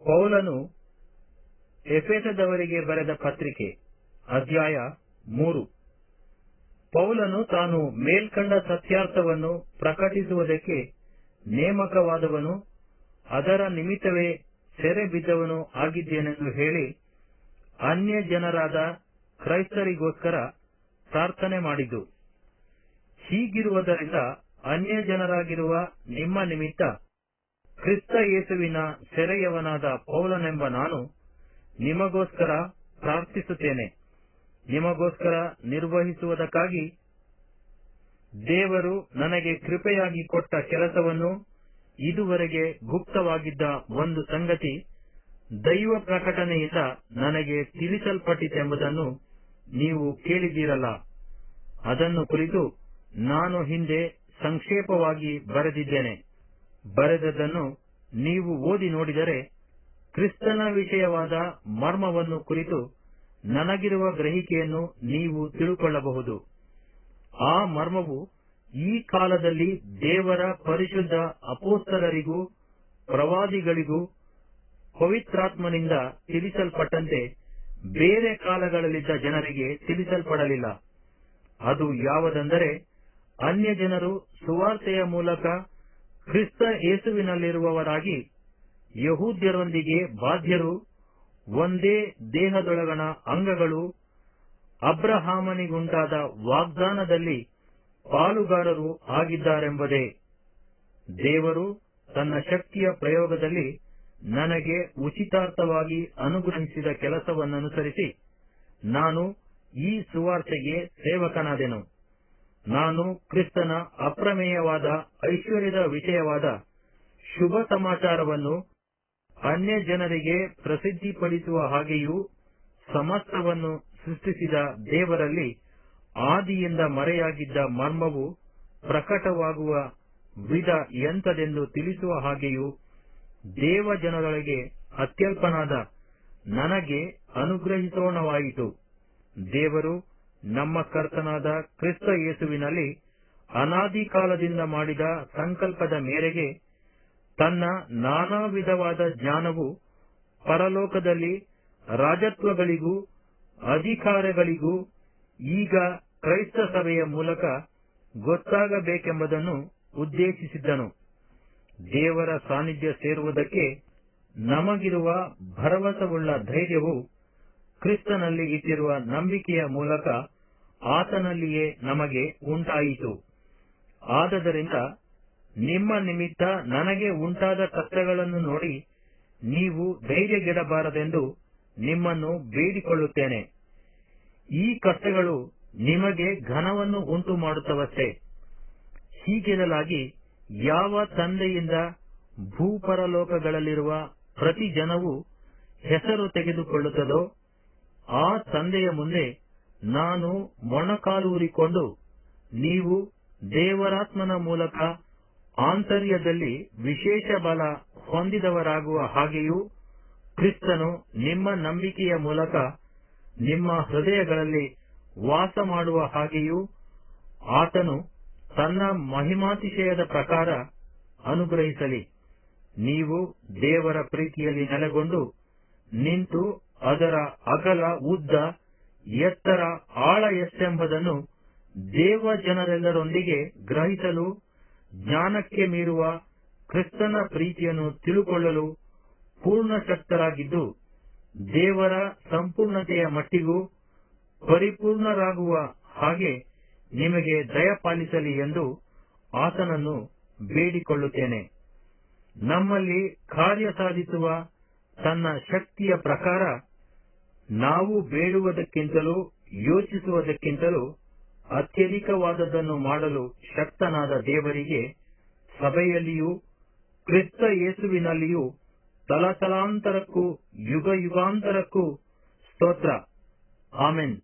ಪೌಲನು ಎಫೆಸದವರಿಗೆ ಬರೆದ ಪತ್ರಿಕೆ ಅಧ್ಯಾಯ 3. ಪೌಲನು ತಾನು ಮೇಲ್ಕಂಡ ಸತ್ಯಾರ್ಥವನ್ನು ಪ್ರಕಟಿಸುವುದಕ್ಕೆ ನೇಮಕವಾದವನು, ಅದರ ನಿಮಿತ್ತವೇ ಸೆರೆ ಬಿದ್ದವನು ಆಗಿದ್ದೇನೆಂದು ಹೇಳಿ ಅನ್ಯ ಜನರಾದ ಕ್ರೈಸ್ತರಿಗೋಸ್ಕರ ಪ್ರಾರ್ಥನೆ ಮಾಡಿದ್ದು. ಹೀಗಿರುವುದರಿಂದ ಅನ್ಯ ಜನರಾಗಿರುವ ನಿಮ್ಮ ನಿಮಿತ್ತ ಕ್ರಿಸ್ತ ಯೇಸುವಿನ ಸೆರೆಯವನಾದ ಪೌಲನೆಂಬ ನಾನು ನಿಮಗೋಸ್ಕರ ಪ್ರಾರ್ಥಿಸುತ್ತೇನೆ. ನಿಮಗೋಸ್ಕರ ನಿರ್ವಹಿಸುವುದಕ್ಕಾಗಿ ದೇವರು ನನಗೆ ಕೃಪೆಯಾಗಿ ಕೊಟ್ಟ ಕೆಲಸವನ್ನು ಇದುವರೆಗೆ ಗುಪ್ತವಾಗಿದ್ದ ಒಂದು ಸಂಗತಿ ದೈವ ಪ್ರಕಟಣೆಯಿಂದ ನನಗೆ ತಿಳಿಸಲ್ಪಟ್ಟಿತೆಂಬುದನ್ನು ನೀವು ಕೇಳಿದ್ದೀರಲ್ಲ. ಅದನ್ನು ಕುರಿತು ನಾನು ಹಿಂದೆ ಸಂಕ್ಷೇಪವಾಗಿ ಬರೆದಿದ್ದೇನೆ. ಬರೆದದ್ದನ್ನು ನೀವು ಓದಿ ನೋಡಿದರೆ ಕ್ರಿಸ್ತನ ವಿಷಯವಾದ ಮರ್ಮವನ್ನು ಕುರಿತು ನನಗಿರುವ ಗ್ರಹಿಕೆಯನ್ನು ನೀವು ತಿಳುಕೊಳ್ಳಬಹುದು. ಆ ಮರ್ಮವು ಈ ಕಾಲದಲ್ಲಿ ದೇವರ ಪರಿಶುದ್ಧ ಅಪೊಸ್ತಲರಿಗೂ ಪ್ರವಾದಿಗಳಿಗೂ ಪವಿತ್ರಾತ್ಮನಿಂದ ತಿಳಿಸಲ್ಪಟ್ಟಂತೆ ಬೇರೆ ಕಾಲಗಳಲ್ಲಿದ್ದ ಜನರಿಗೆ ತಿಳಿಸಲ್ಪಡಲಿಲ್ಲ. ಅದು ಯಾವುದೆಂದರೆ, ಅನ್ಯ ಜನರು ಸುವಾರ್ತೆಯ ಮೂಲಕ ಕ್ರಿಸ್ತ ಯೇಸುವಿನಲ್ಲಿರುವವರಾಗಿ ಯಹೂದ್ಯರೊಂದಿಗೆ ಬಾಧ್ಯರು, ಒಂದೇ ದೇಹದೊಳಗಣ ಅಂಗಗಳು, ಅಬ್ರಹಾಮನಿಗುಂಟಾದ ವಾಗ್ದಾನದಲ್ಲಿ ಪಾಲುಗಾರರು ಆಗಿದ್ದಾರೆಂಬುದೇ. ದೇವರು ತನ್ನ ಶಕ್ತಿಯ ಪ್ರಯೋಗದಲ್ಲಿ ನನಗೆ ಉಚಿತಾರ್ಥವಾಗಿ ಅನುಗ್ರಹಿಸಿದ ಕೆಲಸವನ್ನನುಸರಿಸಿ ನಾನು ಈ ಸುವಾರ್ತೆಗೆ ಸೇವಕನಾದೆನು. ನಾನು ಕ್ರಿಸ್ತನ ಅಪ್ರಮೇಯವಾದ ಐಶ್ವರ್ಯದ ವಿಷಯವಾದ ಶುಭ ಸಮಾಚಾರವನ್ನು ಅನ್ಯ ಜನರಿಗೆ ಪ್ರಸಿದ್ಧಿಪಡಿಸುವ ಹಾಗೆಯೂ ಸಮಸ್ತವನ್ನು ಸೃಷ್ಟಿಸಿದ ದೇವರಲ್ಲಿ ಆದಿಯಿಂದ ಮರೆಯಾಗಿದ್ದ ಮರ್ಮವು ಪ್ರಕಟವಾಗುವ ವಿಧ ಎಂಥದೆಂದು ತಿಳಿಸುವ ಹಾಗೆಯೂ ದೇವಜನರೊಳಗೆ ಅತ್ಯಲ್ಪನಾದ ನನಗೆ ಅನುಗ್ರಹಿಸೋಣವಾಯಿತು. ದೇವರು ನಮ್ಮ ಕರ್ತನಾದ ಕ್ರಿಸ್ತ ಯೇಸುವಿನಲ್ಲಿ ಅನಾದಿ ಕಾಲದಿಂದ ಮಾಡಿದ ಸಂಕಲ್ಪದ ಮೇರೆಗೆ ತನ್ನ ನಾನಾ ವಿಧವಾದ ಜ್ಞಾನವು ಪರಲೋಕದಲ್ಲಿ ರಾಜತ್ವಗಳಿಗೂ ಅಧಿಕಾರಗಳಿಗೂ ಈಗ ಕ್ರೈಸ್ತ ಸಭೆಯ ಮೂಲಕ ಗೊತ್ತಾಗಬೇಕೆಂಬುದನ್ನು ಉದ್ದೇಶಿಸಿದ್ದನು. ದೇವರ ಸಾನ್ನಿಧ್ಯ ಸೇರುವುದಕ್ಕೆ ನಮಗಿರುವ ಭರವಸವುಳ್ಳ ಧೈರ್ಯವು ಕ್ರಿಸ್ತನಲ್ಲಿ ಇಟ್ಟಿರುವ ನಂಬಿಕೆಯ ಮೂಲಕ ಆತನಲ್ಲಿಯೇ ನಮಗೆ ಉಂಟಾಯಿತು. ಆದದರಿಂದ ನಿಮ್ಮ ನಿಮಿತ್ತ ನನಗೆ ಉಂಟಾದ ಕಷ್ಟಗಳನ್ನು ನೋಡಿ ನೀವು ಧೈರ್ಯಗೆಡಬಾರದೆಂದು ನಿಮ್ಮನ್ನು ಬೇಡಿಕೊಳ್ಳುತ್ತೇನೆ. ಈ ಕಷ್ಟಗಳು ನಿಮಗೆ ಘನವನ್ನು ಉಂಟು ಮಾಡುತ್ತವಷ್ಟೇ. ಹೀಗಿರಲಾಗಿ ಯಾವ ತಂದೆಯಿಂದ ಭೂಪರಲೋಕಗಳಲ್ಲಿರುವ ಪ್ರತಿ ಜನವು ಹೆಸರು ತೆಗೆದುಕೊಳ್ಳುತ್ತದೋ ಆ ತಂದೆಯ ಮುಂದೆ ನಾನು ಮೊಣಕಾಲೂರಿಕೊಂಡು, ನೀವು ದೇವರಾತ್ಮನ ಮೂಲಕ ಆಂತರ್ಯದಲ್ಲಿ ವಿಶೇಷ ಬಲ ಹೊಂದಿದವರಾಗುವ ಹಾಗೆಯೂ ಕ್ರಿಸ್ತನು ನಿಮ್ಮ ನಂಬಿಕೆಯ ಮೂಲಕ ನಿಮ್ಮ ಹೃದಯಗಳಲ್ಲಿ ವಾಸ ಮಾಡುವ ಹಾಗೆಯೂ ಆತನು ತನ್ನ ಮಹಿಮಾತಿಶಯದ ಪ್ರಕಾರ ಅನುಗ್ರಹಿಸಲಿ. ನೀವು ದೇವರ ಪ್ರೀತಿಯಲ್ಲಿ ನೆಲೆಗೊಂಡು ನಿಂತು ಅದರ ಅಗಲ, ಉದ್ದ, ಎತ್ತರ, ಆಳ ಎಷ್ಟೆಂಬುದನ್ನು ದೇವ ಜನರೆಲ್ಲರೊಂದಿಗೆ ಗ್ರಹಿಸಲು, ಜ್ಞಾನಕ್ಕೆ ಮೀರುವ ಕ್ರಿಸ್ತನ ಪ್ರೀತಿಯನ್ನು ತಿಳುಕೊಳ್ಳಲು ಪೂರ್ಣ ಶಕ್ತರಾಗಿದ್ದು, ದೇವರ ಸಂಪೂರ್ಣತೆಯ ಮಟ್ಟಿಗೂ ಪರಿಪೂರ್ಣರಾಗುವ ಹಾಗೆ ನಿಮಗೆ ದಯಪಾಲಿಸಲಿ ಎಂದು ಆತನನ್ನು ಬೇಡಿಕೊಳ್ಳುತ್ತೇನೆ. ನಮ್ಮಲ್ಲಿ ಕಾರ್ಯ ಸಾಧಿಸುವ ತನ್ನ ಶಕ್ತಿಯ ಪ್ರಕಾರ ನಾವು ಬೇಡುವುದಕ್ಕಿಂತಲೂ ಯೋಚಿಸುವುದಕ್ಕಿಂತಲೂ ಅತ್ಯಧಿಕವಾದದ್ದನ್ನು ಮಾಡಲು ಶಕ್ತನಾದ ದೇವರಿಗೆ ಸಭೆಯಲ್ಲಿಯೂ ಕ್ರಿಸ್ತ ಯೇಸುವಿನಲ್ಲಿಯೂ ತಲತಲಾಂತರಕ್ಕೂ ಯುಗಯುಗಾಂತರಕ್ಕೂ ಸ್ತೋತ್ರ. ಆಮೆನ್.